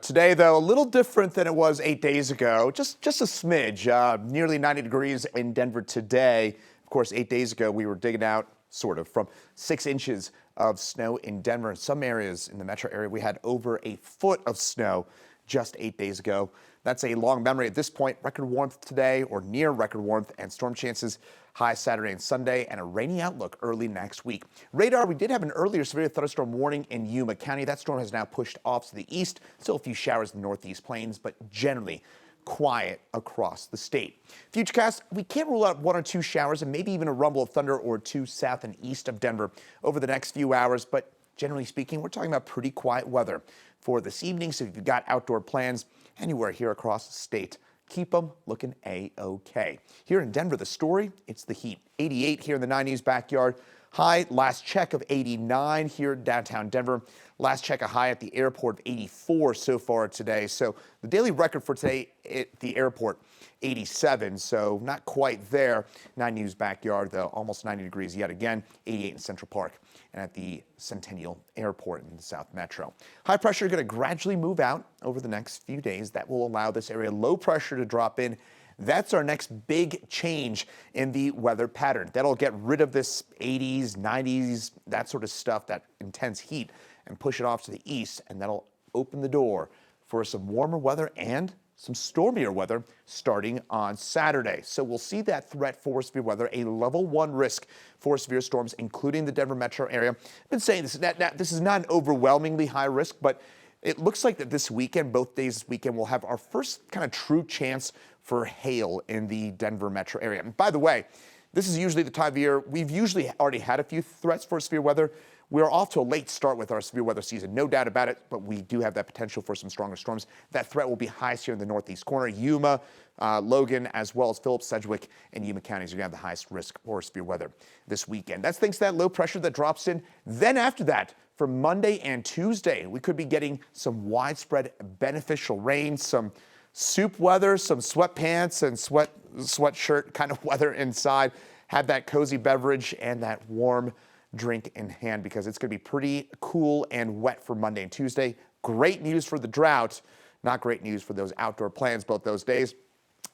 Today, though, a little different than it was 8 days ago. Just a smidge. Nearly 90 degrees in Denver today. Of course, 8 days ago, we were digging out, sort of, from 6 inches of snow in Denver. In some areas in the metro area, we had over a foot of snow just 8 days ago. That's a long memory at this point. Record warmth today, or near record warmth, and storm chances high Saturday and Sunday, and a rainy outlook early next week. Radar, we did have an earlier severe thunderstorm warning in Yuma County. That storm has now pushed off to the east. Still a few showers in the northeast plains, but generally quiet across the state. Futurecast, we can't rule out 1 or 2 showers and maybe even a rumble of thunder or 2 south and east of Denver over the next few hours, but generally speaking, we're talking about pretty quiet weather for this evening. So if you've got outdoor plans anywhere here across the state, keep them looking A-OK. Here in Denver, the story, it's the heat. 88 here in the 90s backyard. High, last check, of 89 here in downtown Denver. Last check, a high at the airport of 84 so far today. So the daily record for today at the airport, 87. So not quite there. 90 News backyard, though, almost 90 degrees yet again. 88 in Central Park and at the Centennial Airport in the South Metro. High pressure going to gradually move out over the next few days. That will allow this area low pressure to drop in. That's our next big change in the weather pattern. That'll get rid of this 80s, 90s, that sort of stuff, that intense heat, and push it off to the east, and that'll open the door for some warmer weather and some stormier weather starting on Saturday. So we'll see that threat for severe weather, a level 1 risk for severe storms, including the Denver metro area. I've been saying this, this is not an overwhelmingly high risk, but it looks like that this weekend, both days this weekend, we'll have our first kind of true chance for hail in the Denver metro area. And by the way, this is usually the time of year, we've usually already had a few threats for severe weather. We're off to a late start with our severe weather season, no doubt about it, but we do have that potential for some stronger storms. That threat will be highest here in the northeast corner. Yuma, Logan, as well as Phillips, Sedgwick, and Yuma counties are going to have the highest risk for severe weather this weekend. That's thanks to that low pressure that drops in. Then after that, for Monday and Tuesday, we could be getting some widespread beneficial rain, some soup weather, some sweatpants and sweatshirt kind of weather inside. Have that cozy beverage and that warm drink in hand because it's going to be pretty cool and wet for Monday and Tuesday. Great news for the drought, not great news for those outdoor plans both those days.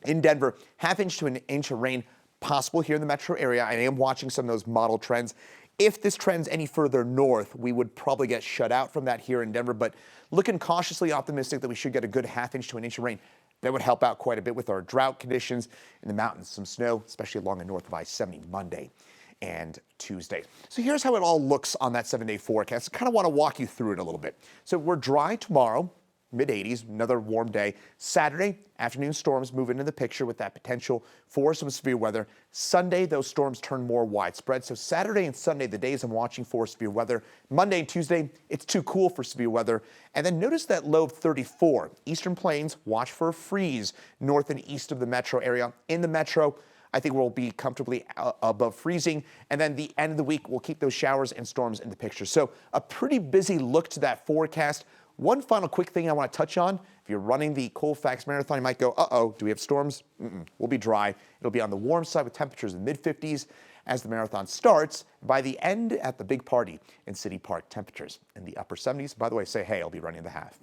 In Denver, 1/2 inch to 1 inch of rain possible here in the metro area. I am watching some of those model trends. If this trends any further north, we would probably get shut out from that here in Denver, but looking cautiously optimistic that we should get a good 1/2 inch to 1 inch of rain. That would help out quite a bit with our drought conditions in the mountains. Some snow, especially along the north of I-70 Monday and Tuesday. So here's how it all looks on that 7-day forecast. I kind of want to walk you through it a little bit. So we're dry tomorrow, mid-80s, another warm day. Saturday, afternoon storms move into the picture with that potential for some severe weather. Sunday, those storms turn more widespread. So Saturday and Sunday, the days I'm watching for severe weather. Monday and Tuesday, it's too cool for severe weather. And then notice that low of 34. Eastern plains, watch for a freeze north and east of the metro area. In the metro, I think we'll be comfortably above freezing. And then the end of the week, we'll keep those showers and storms in the picture. So a pretty busy look to that forecast. One final quick thing I want to touch on. If you're running the Colfax Marathon, you might go, uh-oh, do we have storms? We'll be dry. It'll be on the warm side with temperatures in the mid-50s as the marathon starts. By the end, at the big party in City Park, temperatures in the upper 70s. By the way, say hey, I'll be running the half.